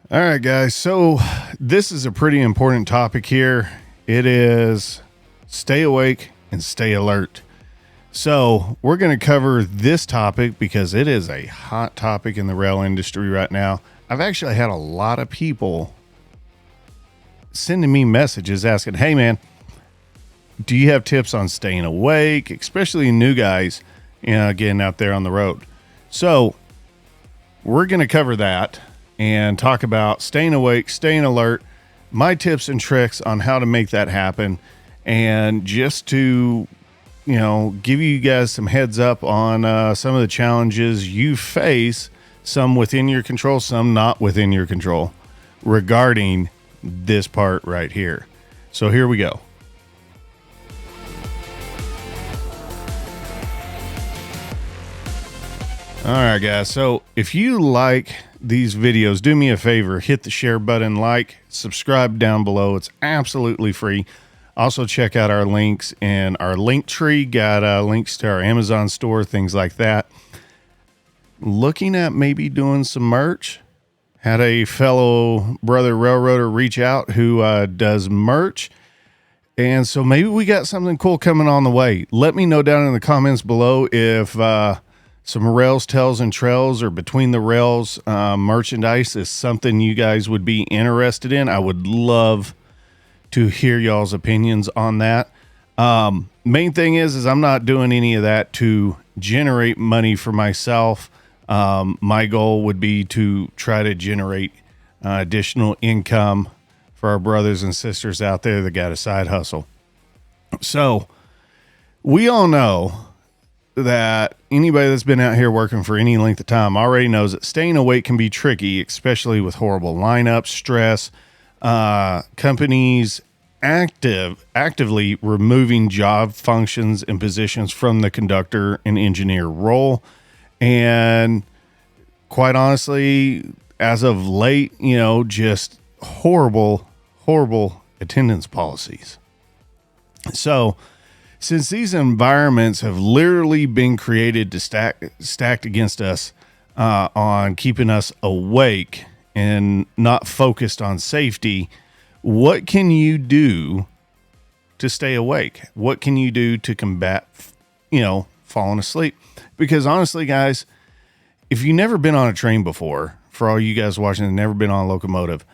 All right, guys. So this is a pretty important topic here. It is stay awake and stay alert. So we're going to cover this topic because it is a hot topic in the rail industry right now. I've actually had a lot of people sending me messages asking, hey, man, do you have tips on staying awake, especially new guys, getting out there on the road? So we're going to cover that and talk about staying awake, staying alert, my tips and tricks on how to make that happen, and just to, give you guys some heads up on some of the challenges you face, some within your control, some not within your control, regarding this part right here. So here we go. All right, guys. So if you like these videos, do me a favor, hit the share button, subscribe down below. It's absolutely free. Also check out our links in our link tree. Got links to our Amazon store, things like that. Looking at maybe doing some merch. Had a fellow brother railroader reach out who does merch. And so maybe we got something cool coming on the way. Let me know down in the comments below if some rails, tails, and trails or between the rails merchandise is something you guys would be interested in. I would love to hear y'all's opinions on that. Main thing is I'm not doing any of that to generate money for myself. My goal would be to try to generate additional income for our brothers and sisters out there that got a side hustle. So we all know that anybody that's been out here working for any length of time already knows that staying awake can be tricky, especially with horrible lineups, stress, companies actively removing job functions and positions from the conductor and engineer role. And quite honestly, as of late, just horrible attendance policies. So since these environments have literally been created to stacked against us on keeping us awake and not focused on safety, what can you do to stay awake? What can you do to combat, falling asleep? Because honestly, guys, if you've never been on a train before, for all you guys watching that never been on a locomotive,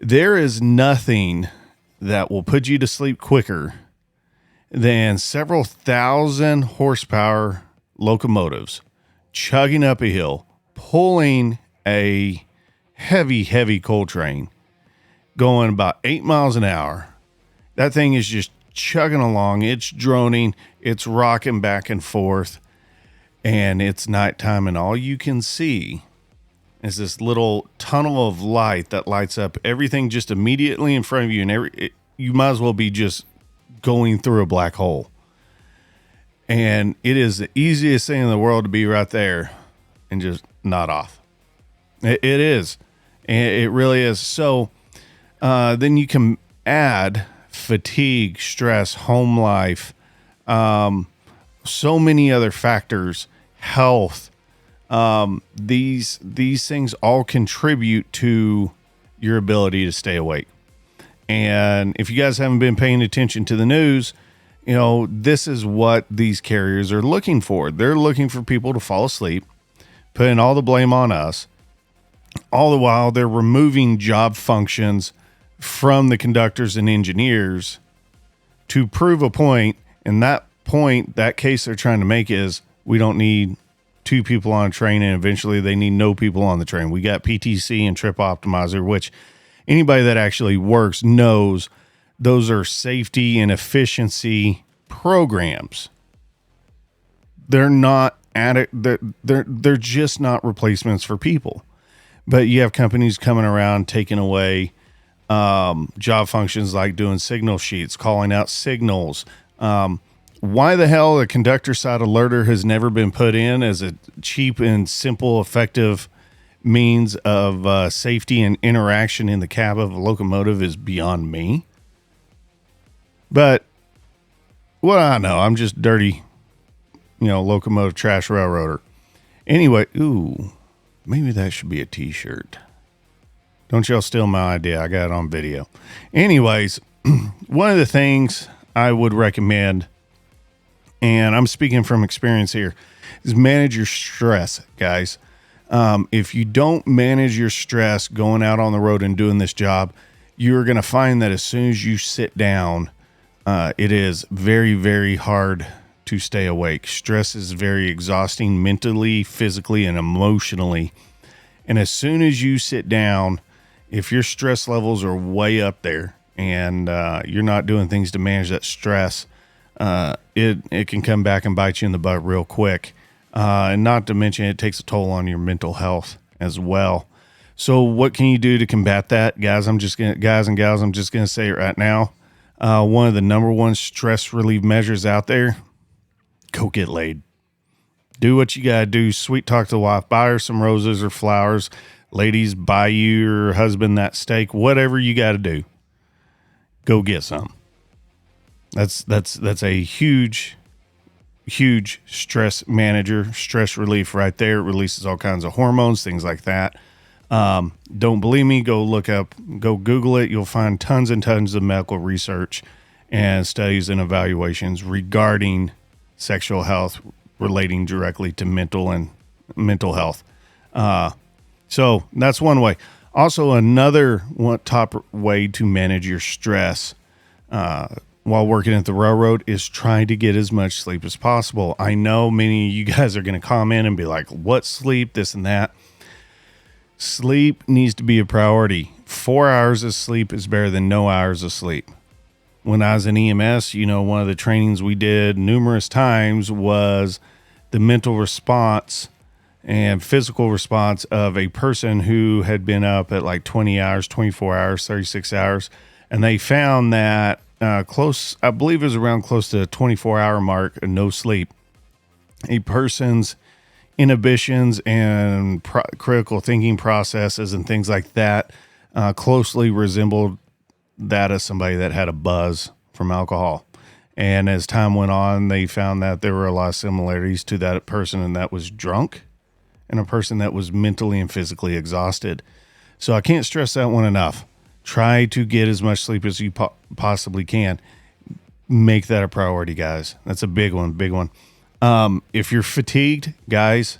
there is nothing that will put you to sleep quicker than several thousand horsepower locomotives chugging up a hill, pulling a heavy coal train going about 8 miles an hour. That thing is just chugging along. It's droning. It's rocking back and forth. And it's nighttime, and all you can see is this little tunnel of light that lights up everything just immediately in front of you. And you might as well be just going through a black hole. And it is the easiest thing in the world to be right there and just nod off. It is. And it really is. So then you can add fatigue, stress, home life, so many other factors, health. These things all contribute to your ability to stay awake. And if you guys haven't been paying attention to the news, this is what these carriers are looking for. They're looking for people to fall asleep, putting all the blame on us. All the while, they're removing job functions from the conductors and engineers to prove a point. And that case they're trying to make is we don't need two people on a train, and eventually they need no people on the train. We got PTC and Trip Optimizer, which anybody that actually works knows those are safety and efficiency programs. They're not they're just not replacements for people. But you have companies coming around taking away job functions like doing signal sheets, calling out signals. Why the hell the conductor side alerter has never been put in as a cheap and simple, effective means of safety and interaction in the cab of a locomotive is beyond me. But what I know, I'm just dirty, locomotive trash railroader. Anyway, maybe that should be a t-shirt. Don't y'all steal my idea. I got it on video. Anyways, one of the things I would recommend, and I'm speaking from experience here, is manage your stress, guys. If you don't manage your stress going out on the road and doing this job, you're going to find that as soon as you sit down, it is very, very hard to stay awake. Stress is very exhausting mentally, physically, and emotionally. And as soon as you sit down, if your stress levels are way up there and you're not doing things to manage that stress, it can come back and bite you in the butt real quick. And not to mention, it takes a toll on your mental health as well. So what can you do to combat that? Guys and gals, I'm just going to say it right now. One of the number one stress relief measures out there, go get laid. Do what you got to do. Sweet talk to the wife. Buy her some roses or flowers. Ladies, buy your husband that steak. Whatever you got to do, go get some. That's a huge stress manager, stress relief right there. It releases all kinds of hormones, things like that. Don't believe me? Go Google it. You'll find tons and tons of medical research and studies and evaluations regarding sexual health relating directly to mental health. So that's one way. Also, another top way to manage your stress while working at the railroad is trying to get as much sleep as possible. I know many of you guys are going to comment and be like, what sleep, this and that. Sleep needs to be a priority. 4 hours of sleep is better than no hours of sleep. When I was in EMS, one of the trainings we did numerous times was the mental response and physical response of a person who had been up at like 20 hours, 24 hours, 36 hours. And they found that I believe it was around close to the 24-hour mark of no sleep, a person's inhibitions and critical thinking processes and things like that closely resembled that of somebody that had a buzz from alcohol. And as time went on, they found that there were a lot of similarities to that person, and that was drunk, and a person that was mentally and physically exhausted. So I can't stress that one enough. Try to get as much sleep as you possibly can. Make that a priority, guys. That's a big one. If you're fatigued, guys,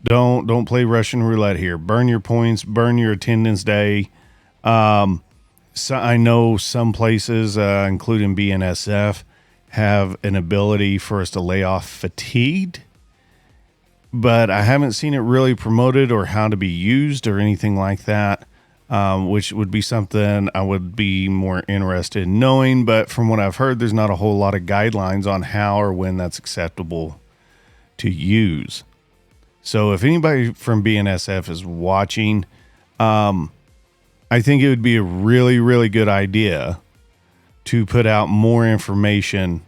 don't play Russian roulette here. Burn your points, burn your attendance day. So I know some places, including BNSF, have an ability for us to lay off fatigued, but I haven't seen it really promoted or how to be used or anything like that, which would be something I would be more interested in knowing. But from what I've heard, there's not a whole lot of guidelines on how or when that's acceptable to use. So if anybody from BNSF is watching, I think it would be a really, really good idea to put out more information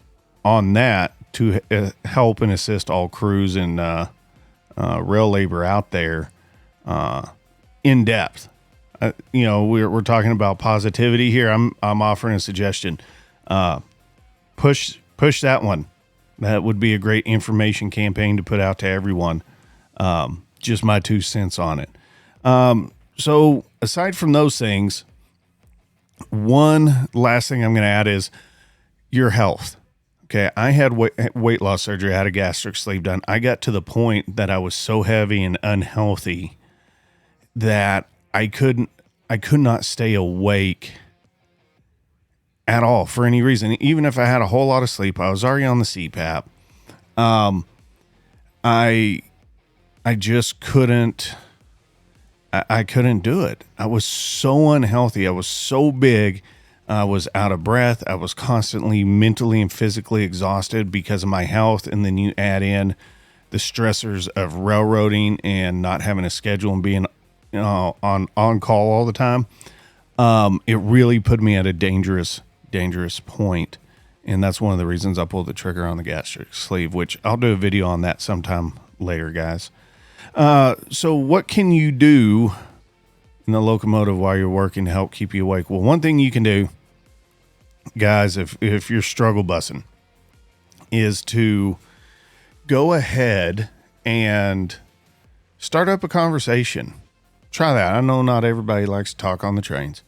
on that to help and assist all crews and rail labor out there in depth. We're talking about positivity here. I'm offering a suggestion. Push that one. That would be a great information campaign to put out to everyone. Just my 2 cents on it. So aside from those things, one last thing I'm going to add is your health. Okay. I had weight loss surgery. I had a gastric sleeve done. I got to the point that I was so heavy and unhealthy that I could not stay awake at all for any reason. Even if I had a whole lot of sleep, I was already on the CPAP. I just couldn't. I couldn't do it. I was so unhealthy. I was so big. I was out of breath. I was constantly mentally and physically exhausted because of my health. And then you add in the stressors of railroading and not having a schedule and being on call all the time. It really put me at a dangerous point. And that's one of the reasons I pulled the trigger on the gastric sleeve, which I'll do a video on that sometime later, guys. So what can you do in the locomotive while you're working to help keep you awake? Well, one thing you can do, guys, if you're struggle bussing, is to go ahead and start up a conversation. Try that. I know not everybody likes to talk on the trains.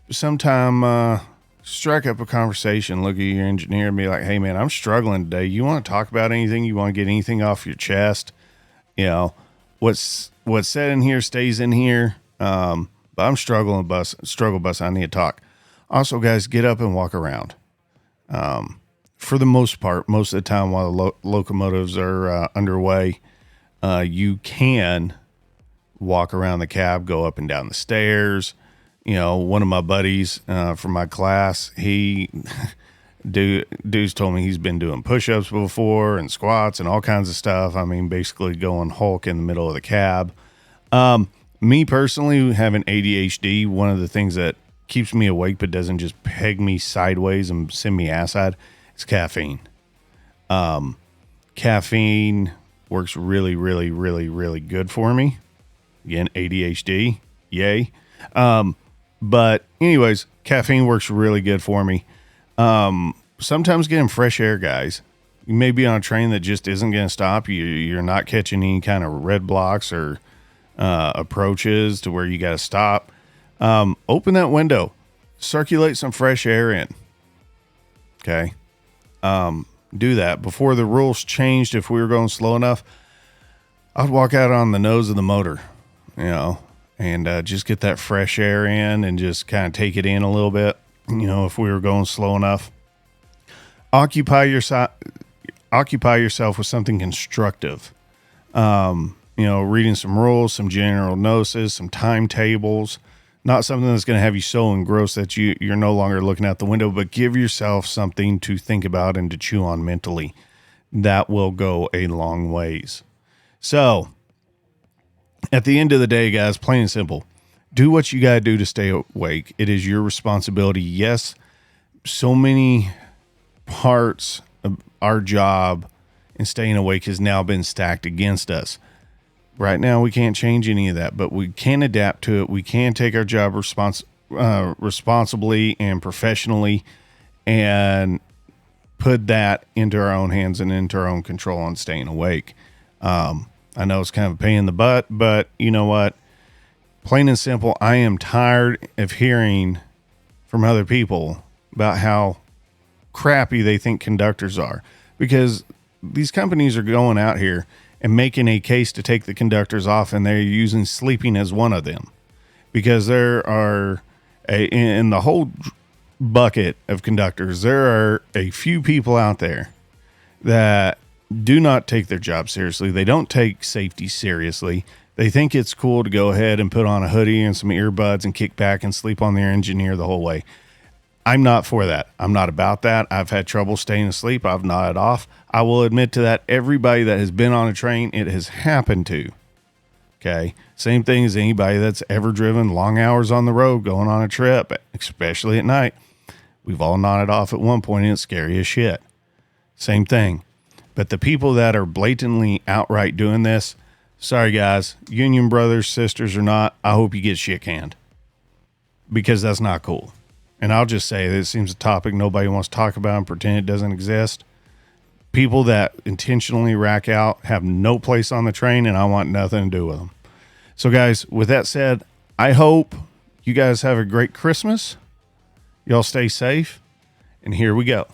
But sometime strike up a conversation, look at your engineer and be like, hey, man, I'm struggling today. You want to talk about anything? You want to get anything off your chest? You know, what's said in here stays in here. But I'm struggle bus. I need to talk. Also, guys, get up and walk around. For the most part, most of the time while the locomotives are underway, you can walk around the cab, go up and down the stairs. You know, one of my buddies from my class, dude's told me he's been doing push-ups before and squats and all kinds of stuff. I mean, basically going Hulk in the middle of the cab. Me personally, having ADHD, one of the things that keeps me awake but doesn't just peg me sideways and send me ass-eyed is caffeine. Caffeine works really, really, really, really good for me. Again, ADHD, yay. But anyways, caffeine works really good for me. Sometimes getting fresh air, guys. You may be on a train that just isn't going to stop. You're not catching any kind of red blocks or approaches to where you got to stop. Open that window, circulate some fresh air in. Okay. Do that. Before the rules changed, if we were going slow enough, I'd walk out on the nose of the motor, you know, and just get that fresh air in and just kind of take it in a little bit. You know, if we were going slow enough, occupy yourself with something constructive. You know, reading some rules, some general notices, some timetables, not something that's going to have you so engrossed that you're no longer looking out the window, but give yourself something to think about and to chew on mentally. That will go a long ways. So at the end of the day, guys, plain and simple, do what you got to do to stay awake. It is your responsibility. Yes, so many parts of our job in staying awake has now been stacked against us. Right now, we can't change any of that, but we can adapt to it. We can take our job responsibly and professionally and put that into our own hands and into our own control on staying awake. I know it's kind of a pain in the butt, but you know what? Plain and simple, I am tired of hearing from other people about how crappy they think conductors are, because these companies are going out here and making a case to take the conductors off, and they're using sleeping as one of them, because there are in the whole bucket of conductors, there are a few people out there that do not take their job seriously. They don't take safety seriously. They think it's cool to go ahead and put on a hoodie and some earbuds and kick back and sleep on their engineer the whole way. I'm not for that. I'm not about that. I've had trouble staying asleep. I've nodded off. I will admit to that. Everybody that has been on a train, it has happened to. Okay. Same thing as anybody that's ever driven long hours on the road going on a trip, especially at night. We've all nodded off at one point and it's scary as shit. Same thing. But the people that are blatantly outright doing this, sorry guys, union brothers, sisters or not, I hope you get shit canned, because that's not cool. And I'll just say this seems a topic nobody wants to talk about and pretend it doesn't exist. People that intentionally rack out have no place on the train, and I want nothing to do with them. So guys, with that said, I hope you guys have a great Christmas. Y'all stay safe, and here we go.